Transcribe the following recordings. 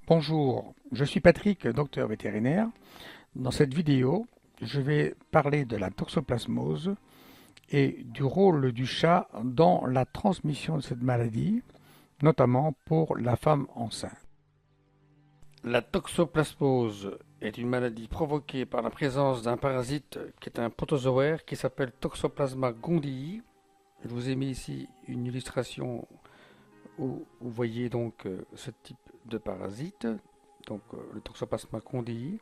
Bonjour, je suis Patrick, docteur vétérinaire. Dans cette vidéo, je vais parler de la toxoplasmose et du rôle du chat dans la transmission de cette maladie, notamment pour la femme enceinte. La toxoplasmose est une maladie provoquée par la présence d'un parasite qui est un protozoaire qui s'appelle Toxoplasma gondii. Je vous ai mis ici une illustration où vous voyez donc ce type de parasite, donc le Toxoplasma gondii.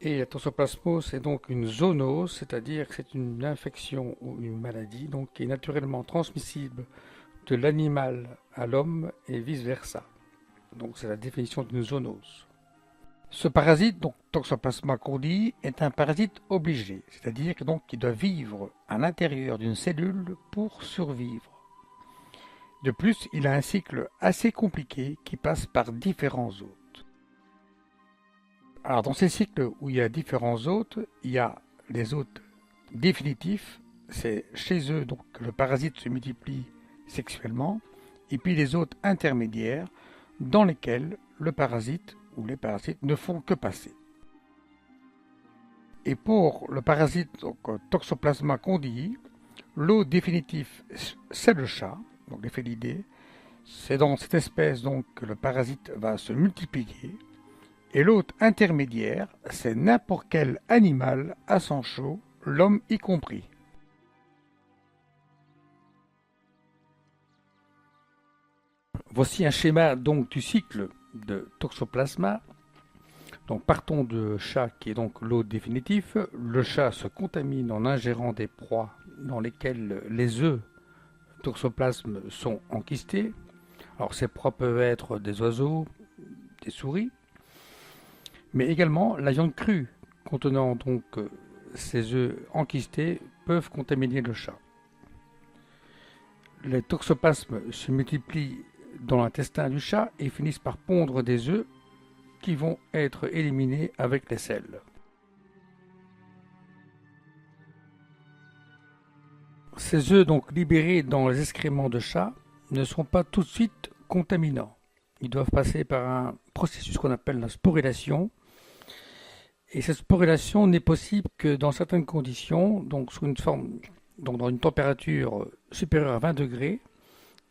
Et la toxoplasmose est donc une zoonose, c'est-à-dire que c'est une infection ou une maladie donc, qui est naturellement transmissible de l'animal à l'homme et vice-versa. Donc c'est la définition d'une zoonose. Ce parasite, donc Toxoplasma gondii, est un parasite obligé, c'est-à-dire qu'il doit vivre à l'intérieur d'une cellule pour survivre. De plus, il a un cycle assez compliqué qui passe par différents hôtes. Alors dans ces cycles où il y a différents hôtes, il y a les hôtes définitifs, c'est chez eux donc que le parasite se multiplie sexuellement, et puis les hôtes intermédiaires dans lesquels le parasite ou les parasites ne font que passer. Et pour le parasite donc, Toxoplasma gondii, l'hôte définitif c'est le chat, donc les félidés. C'est dans cette espèce donc que le parasite va se multiplier. Et l'hôte intermédiaire, c'est n'importe quel animal à sang chaud, l'homme y compris. Voici un schéma donc du cycle de Toxoplasma. Donc partons de chat qui est donc l'hôte définitif. Le chat se contamine en ingérant des proies dans lesquelles les œufs toxoplasmes sont enquistés. Alors ces proies peuvent être des oiseaux, des souris, mais également la viande crue contenant donc ces œufs enquistés peuvent contaminer le chat. Les toxoplasmes se multiplient dans l'intestin du chat et finissent par pondre des œufs qui vont être éliminés avec les selles. Ces œufs donc libérés dans les excréments de chat ne sont pas tout de suite contaminants. Ils doivent passer par un processus qu'on appelle la sporulation. Et cette sporulation n'est possible que dans certaines conditions, donc sous une forme, donc dans une température supérieure à 20 degrés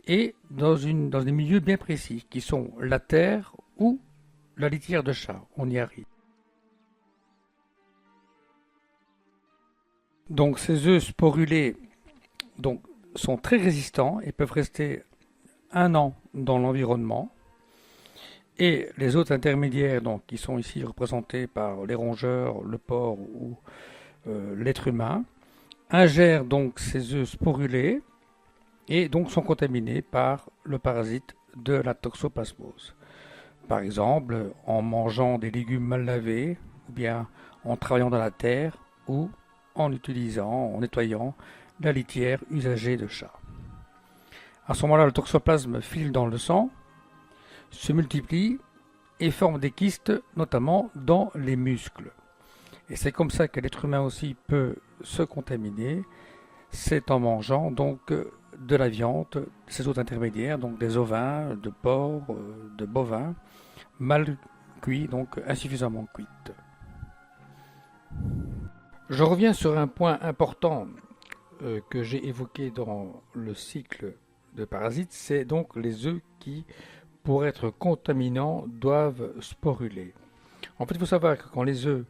et dans des milieux bien précis qui sont la terre ou la litière de chat. On y arrive. Donc ces œufs sporulés donc, sont très résistants et peuvent rester 1 an dans l'environnement. Et les hôtes intermédiaires, donc, qui sont ici représentés par les rongeurs, le porc ou l'être humain, ingèrent donc ces œufs sporulés et donc sont contaminés par le parasite de la toxoplasmose. Par exemple, en mangeant des légumes mal lavés, ou bien en travaillant dans la terre, ou en nettoyant la litière usagée de chat. À ce moment-là, le toxoplasme file dans le sang, se multiplie et forme des kystes, notamment dans les muscles. Et c'est comme ça que l'être humain aussi peut se contaminer, c'est en mangeant donc de la viande, ces hôtes intermédiaires, donc des ovins, de porc, de bovins, mal cuits, donc insuffisamment cuites. Je reviens sur un point important que j'ai évoqué dans le cycle de parasites, c'est donc les œufs qui, pour être contaminants, doivent sporuler. En fait, il faut savoir que quand les œufs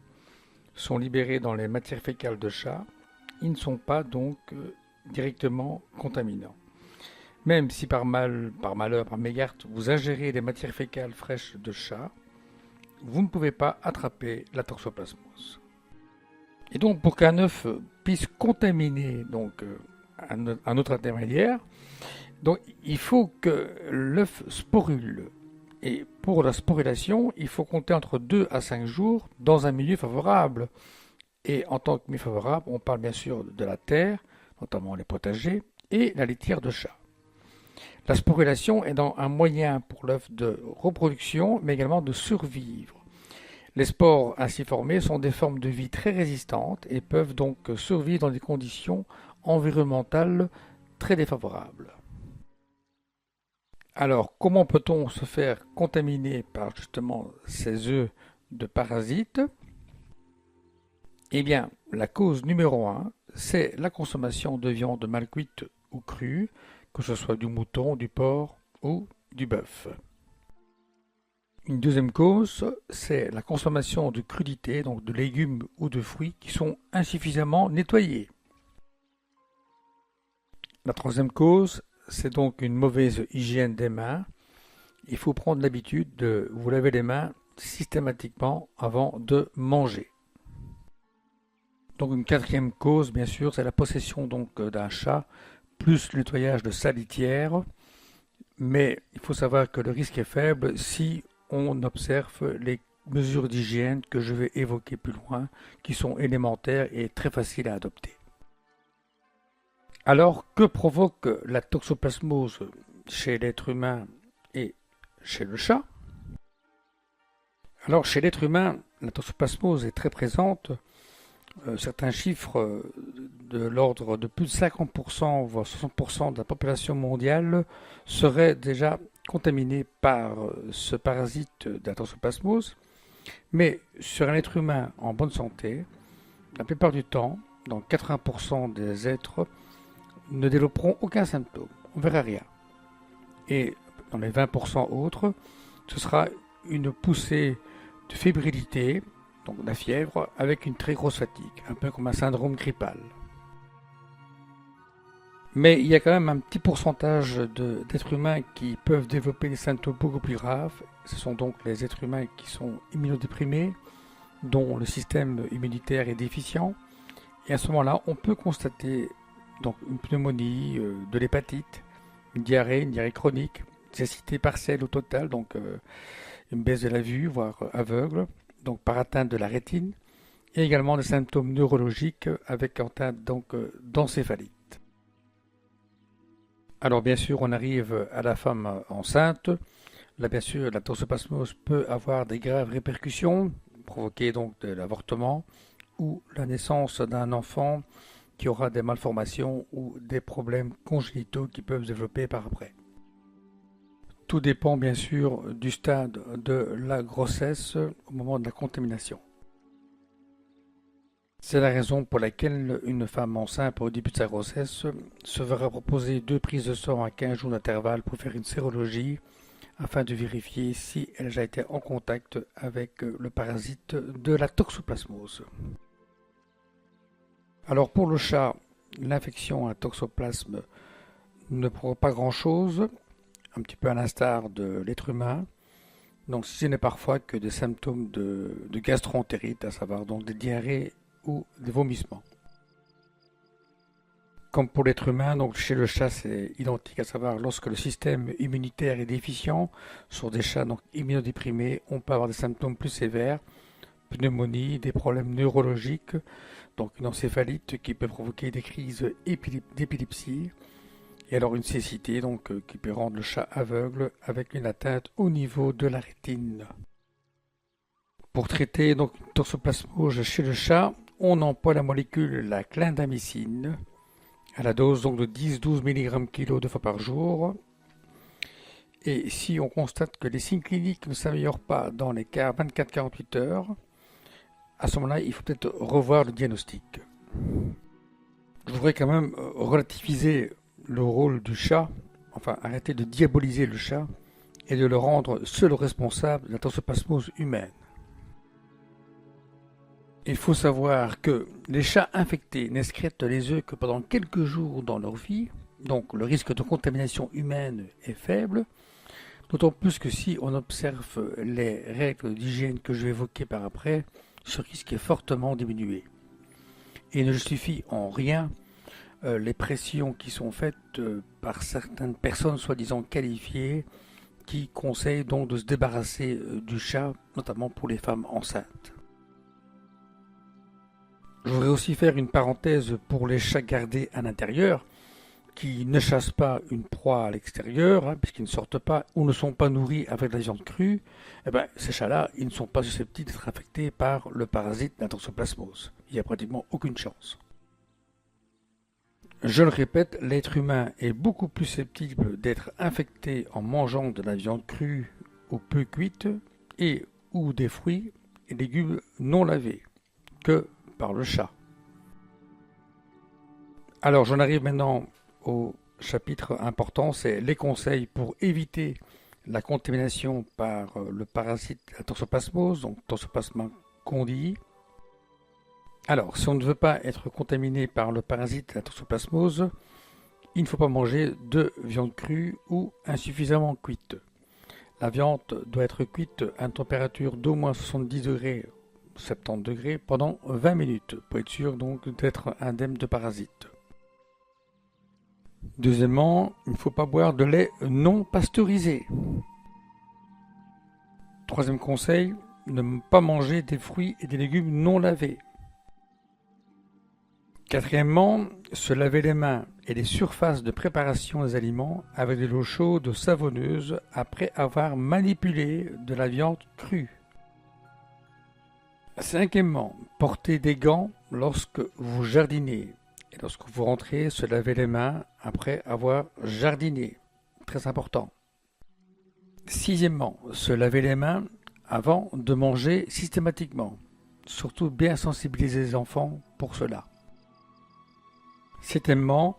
sont libérés dans les matières fécales de chat, ils ne sont pas donc directement contaminants. Même si par malheur, par mégarde, vous ingérez des matières fécales fraîches de chat, vous ne pouvez pas attraper la toxoplasmose. Et donc, pour qu'un œuf puisse contaminer donc, un autre intermédiaire, donc, il faut que l'œuf sporule. Et pour la sporulation, il faut compter entre 2 à 5 jours dans un milieu favorable. Et en tant que milieu favorable, on parle bien sûr de la terre, notamment les potagers, et la litière de chat. La sporulation est un moyen pour l'œuf de reproduction, mais également de survivre. Les spores ainsi formés sont des formes de vie très résistantes et peuvent donc survivre dans des conditions environnementales très défavorables. Alors, comment peut-on se faire contaminer par justement ces œufs de parasites? Eh bien, la cause numéro un, c'est la consommation de viande mal cuite ou crue, que ce soit du mouton, du porc ou du bœuf. Une deuxième cause, c'est la consommation de crudités, donc de légumes ou de fruits qui sont insuffisamment nettoyés. La troisième cause, c'est donc une mauvaise hygiène des mains. Il faut prendre l'habitude de vous laver les mains systématiquement avant de manger. Donc une quatrième cause, bien sûr, c'est la possession donc d'un chat, plus le nettoyage de sa litière. Mais il faut savoir que le risque est faible si on observe les mesures d'hygiène que je vais évoquer plus loin, qui sont élémentaires et très faciles à adopter. Alors, que provoque la toxoplasmose chez l'être humain et chez le chat? Alors, chez l'être humain, la toxoplasmose est très présente. Certains chiffres de l'ordre de plus de 50%, voire 60% de la population mondiale seraient déjà contaminés par ce parasite de la toxoplasmose. Mais sur un être humain en bonne santé, la plupart du temps, dans 80% des êtres, ne développeront aucun symptôme. On verra rien. Et dans les 20% autres, ce sera une poussée de fébrilité, donc la fièvre, avec une très grosse fatigue, un peu comme un syndrome grippal. Mais il y a quand même un petit pourcentage d'êtres humains qui peuvent développer des symptômes beaucoup plus graves. Ce sont donc les êtres humains qui sont immunodéprimés, dont le système immunitaire est déficient. Et à ce moment-là, on peut constater donc une pneumonie, de l'hépatite, une diarrhée chronique, cécité partielle au total, donc une baisse de la vue, voire aveugle, donc par atteinte de la rétine, et également des symptômes neurologiques avec atteinte donc d'encéphalite. Alors bien sûr, on arrive à la femme enceinte. Là, bien sûr, la toxoplasmose peut avoir des graves répercussions, provoquer donc de l'avortement ou la naissance d'un enfant qui aura des malformations ou des problèmes congénitaux qui peuvent se développer par après. Tout dépend bien sûr du stade de la grossesse au moment de la contamination. C'est la raison pour laquelle une femme enceinte au début de sa grossesse se verra proposer 2 prises de sang à 15 jours d'intervalle pour faire une sérologie afin de vérifier si elle a déjà été en contact avec le parasite de la toxoplasmose. Alors pour le chat, l'infection à toxoplasme ne provoque pas grand-chose, un petit peu à l'instar de l'être humain. Donc si ce n'est parfois que des symptômes de gastro-entérite, à savoir donc des diarrhées ou des vomissements. Comme pour l'être humain, donc chez le chat c'est identique, à savoir lorsque le système immunitaire est déficient, sur des chats donc immunodéprimés, on peut avoir des symptômes plus sévères, pneumonie, des problèmes neurologiques, donc une encéphalite qui peut provoquer des crises d'épilepsie, et alors une cécité donc qui peut rendre le chat aveugle avec une atteinte au niveau de la rétine. Pour traiter donc une toxoplasmose chez le chat, on emploie la molécule la clindamycine à la dose donc de 10-12 mg kg 2 fois par jour. Et si on constate que les signes cliniques ne s'améliorent pas dans les 24-48 heures, à ce moment-là, il faut peut-être revoir le diagnostic. Je voudrais quand même relativiser le rôle du chat, enfin arrêter de diaboliser le chat et de le rendre seul responsable de la toxoplasmose humaine. Il faut savoir que les chats infectés n'excrètent les œufs que pendant quelques jours dans leur vie, donc le risque de contamination humaine est faible, d'autant plus que si on observe les règles d'hygiène que je vais évoquer par après, ce risque est fortement diminué. Et il ne justifie en rien les pressions qui sont faites par certaines personnes soi-disant qualifiées qui conseillent donc de se débarrasser du chat, notamment pour les femmes enceintes. Je voudrais aussi faire une parenthèse pour les chats gardés à l'intérieur, qui ne chassent pas une proie à l'extérieur, puisqu'ils ne sortent pas ou ne sont pas nourris avec de la viande crue. Eh bien, ces chats-là, ils ne sont pas susceptibles d'être infectés par le parasite de la toxoplasmose. Il n'y a pratiquement aucune chance. Je le répète, l'être humain est beaucoup plus susceptible d'être infecté en mangeant de la viande crue ou peu cuite et ou des fruits et légumes non lavés que par le chat. Alors j'en arrive maintenant au chapitre important, c'est les conseils pour éviter la contamination par le parasite la toxoplasmose, donc Toxoplasma gondii. Alors, si on ne veut pas être contaminé par le parasite la toxoplasmose, il ne faut pas manger de viande crue ou insuffisamment cuite. La viande doit être cuite à une température d'au moins 70 degrés, 70 degrés pendant 20 minutes pour être sûr donc d'être indemne de parasites. Deuxièmement, il ne faut pas boire de lait non pasteurisé. Troisième conseil, ne pas manger des fruits et des légumes non lavés. Quatrièmement, se laver les mains et les surfaces de préparation des aliments avec de l'eau chaude savonneuse après avoir manipulé de la viande crue. Cinquièmement, portez des gants lorsque vous jardinez et lorsque vous rentrez, se laver les mains après avoir jardiné. Très important. Sixièmement, se laver les mains avant de manger systématiquement. Surtout bien sensibiliser les enfants pour cela. Septièmement,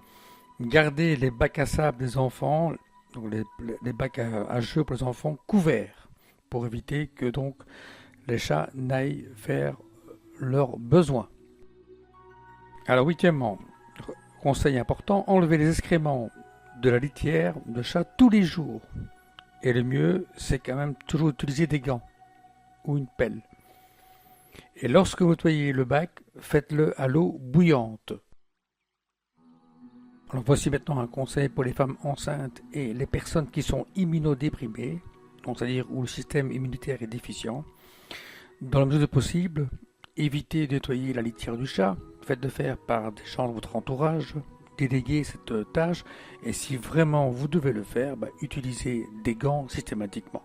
gardez les bacs à sable des enfants, donc les bacs à jeux pour les enfants, couverts pour éviter que donc les chats n'aillent faire leurs besoins. Alors huitièmement, conseil important, enlevez les excréments de la litière de chat tous les jours. Et le mieux, c'est quand même toujours utiliser des gants ou une pelle. Et lorsque vous nettoyez le bac, faites-le à l'eau bouillante. Alors voici maintenant un conseil pour les femmes enceintes et les personnes qui sont immunodéprimées, c'est-à-dire où le système immunitaire est déficient. Dans la mesure du possible, évitez de nettoyer la litière du chat, faites de faire par des gens de votre entourage, déléguez cette tâche, et si vraiment vous devez le faire, utilisez des gants systématiquement.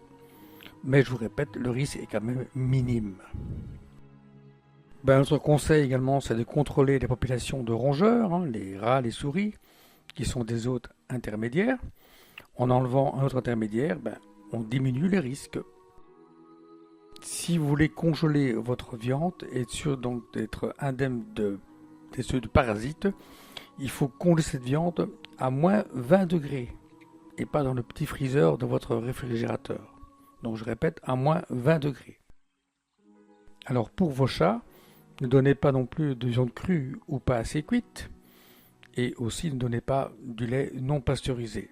Mais je vous répète, le risque est quand même minime. Notre conseil également, c'est de contrôler les populations de rongeurs, les rats, les souris, qui sont des hôtes intermédiaires. En enlevant un autre intermédiaire, on diminue les risques. Si vous voulez congeler votre viande et être sûr donc d'être indemne des œufs de parasites, il faut congeler cette viande à moins 20 degrés et pas dans le petit freezer de votre réfrigérateur. Donc je répète, à moins 20 degrés. Alors pour vos chats, ne donnez pas non plus de viande crue ou pas assez cuite. Et aussi ne donnez pas du lait non pasteurisé.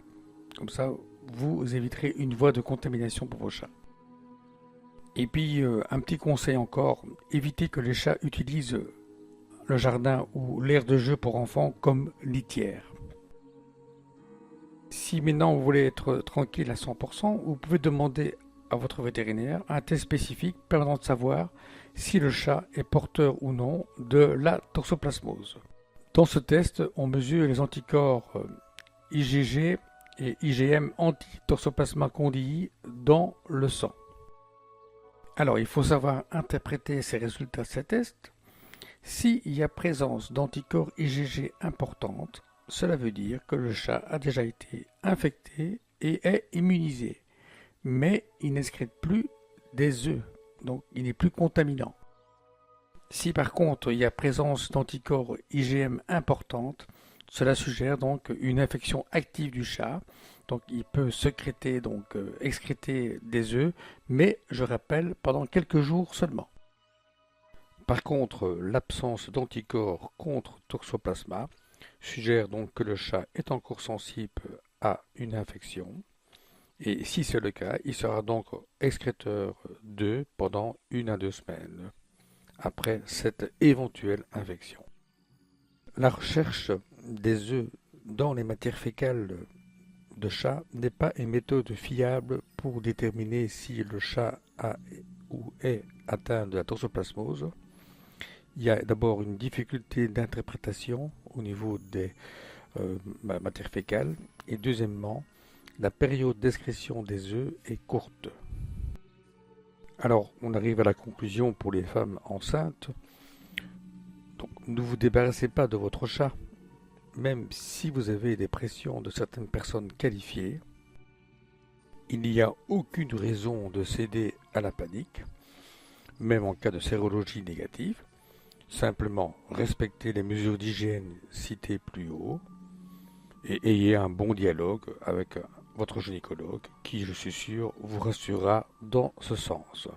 Comme ça, vous éviterez une voie de contamination pour vos chats. Et puis, un petit conseil encore, évitez que les chats utilisent le jardin ou l'aire de jeu pour enfants comme litière. Si maintenant vous voulez être tranquille à 100%, vous pouvez demander à votre vétérinaire un test spécifique permettant de savoir si le chat est porteur ou non de la toxoplasmose. Dans ce test, on mesure les anticorps IgG et IgM anti-Toxoplasma gondii dans le sang. Alors, il faut savoir interpréter ces résultats de ces tests. S'il y a présence d'anticorps IgG importante, cela veut dire que le chat a déjà été infecté et est immunisé. Mais il n'excrète plus des œufs, donc il n'est plus contaminant. Si par contre il y a présence d'anticorps IgM importante, cela suggère donc une infection active du chat. Donc il peut sécréter, excréter des œufs, mais je rappelle pendant quelques jours seulement. Par contre, l'absence d'anticorps contre Toxoplasma suggère donc que le chat est encore sensible à une infection. Et si c'est le cas, il sera donc excréteur d'œufs pendant 1 à 2 semaines après cette éventuelle infection. La recherche des œufs dans les matières fécales de chat n'est pas une méthode fiable pour déterminer si le chat a ou est atteint de la toxoplasmose. Il y a d'abord une difficulté d'interprétation au niveau des matières fécales et deuxièmement, la période d'excrétion des œufs est courte. Alors, on arrive à la conclusion pour les femmes enceintes. Donc, ne vous débarrassez pas de votre chat, même si vous avez des pressions de certaines personnes qualifiées, il n'y a aucune raison de céder à la panique, même en cas de sérologie négative. Simplement respectez les mesures d'hygiène citées plus haut et ayez un bon dialogue avec votre gynécologue qui, je suis sûr, vous rassurera dans ce sens.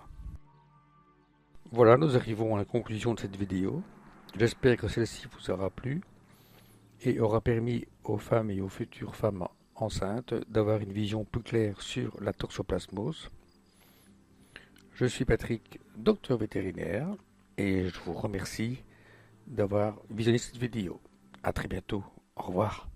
Voilà, nous arrivons à la conclusion de cette vidéo. J'espère que celle-ci vous aura plu et aura permis aux femmes et aux futures femmes enceintes d'avoir une vision plus claire sur la toxoplasmose. Je suis Patrick, docteur vétérinaire, et je vous remercie d'avoir visionné cette vidéo. À très bientôt. Au revoir.